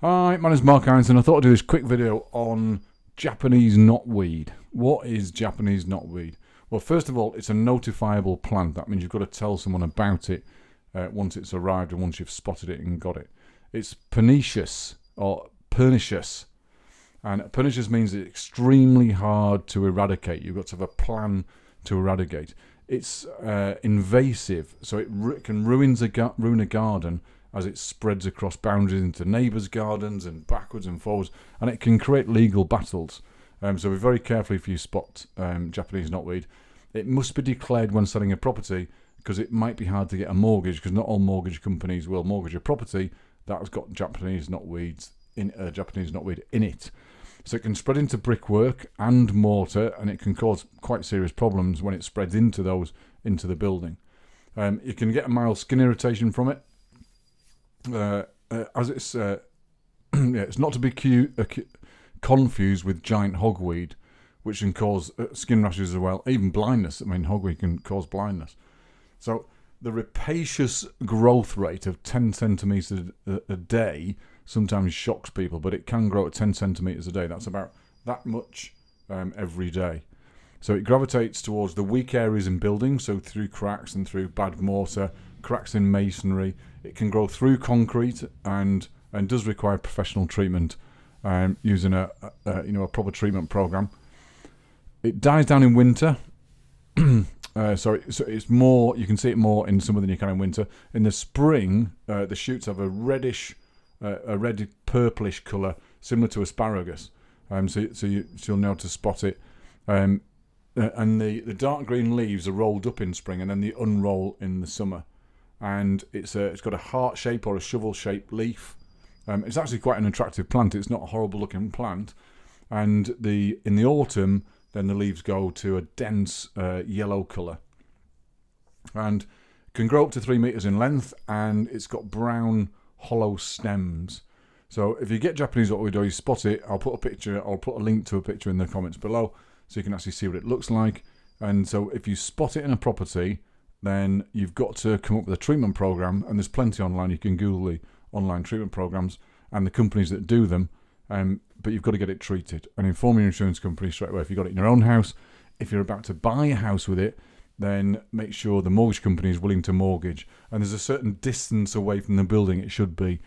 Hi, my name's Mark Ironson. I thought I'd do this quick video on Japanese knotweed. What is Japanese knotweed? Well, first of all, it's a notifiable plant. That means you've got to tell someone about it once it's arrived and once you've spotted it and got it. It's pernicious or pernicious. And pernicious means it's extremely hard to eradicate. You've got to have a plan to eradicate. It's invasive, so it can ruin a garden as it spreads across boundaries into neighbours' gardens and backwards and forwards, and it can create legal battles. So be very careful if you spot Japanese knotweed. It must be declared when selling a property, because it might be hard to get a mortgage, because not all mortgage companies will mortgage a property that has got Japanese knotweed in it. So it can spread into brickwork and mortar, and it can cause quite serious problems when it spreads into the building. You can get a mild skin irritation from it. As it's it's not to be confused with giant hogweed, which can cause skin rashes as well, even blindness. I mean, hogweed can cause blindness. So the rapacious growth rate of 10 centimetres a day sometimes shocks people, but it can grow at 10 centimetres a day. That's about that much every day. So it gravitates towards the weak areas in buildings, so through cracks and through bad mortar, cracks in masonry. It can grow through concrete and does require professional treatment using a proper treatment program. It dies down in winter. So it's more, you can see it more in summer than you can in winter. In the spring, the shoots have a reddish, red purplish colour, similar to asparagus. So you'll know to spot it. And the dark green leaves are rolled up in spring, and then they unroll in the summer. And it's got a heart shape or a shovel shaped leaf. It's actually quite an attractive plant. It's not a horrible looking plant. And in the autumn, then the leaves go to a dense yellow colour, and can grow up to 3 meters in length, and it's got brown hollow stems. So if you get Japanese knotweed or you spot it, I'll put a link to a picture in the comments below so you can actually see what it looks like. And so if you spot it in a property, then you've got to come up with a treatment program, and there's plenty online. You can Google the online treatment programs and the companies that do them, but you've got to get it treated and inform your insurance company straight away. If you've got it in your own house, if you're about to buy a house with it, then make sure the mortgage company is willing to mortgage, and there's a certain distance away from the building it should be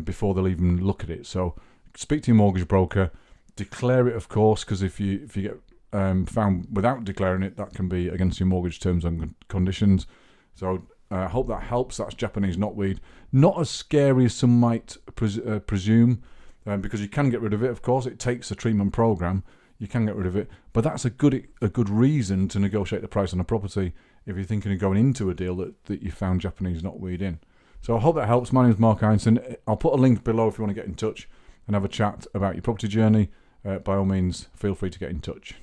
before they'll even look at it. So speak to your mortgage broker, declare it, of course, because if you get found without declaring it, that can be against your mortgage terms and conditions. So I hope that helps. That's Japanese knotweed. Not as scary as some might presume, because you can get rid of it. Of course, it takes a treatment program. You can get rid of it, but that's a good reason to negotiate the price on a property if you're thinking of going into a deal that you found Japanese knotweed in. So I hope that helps. My name is Mark Ironson. I'll put a link below if you want to get in touch and have a chat about your property journey. By all means, feel free to get in touch.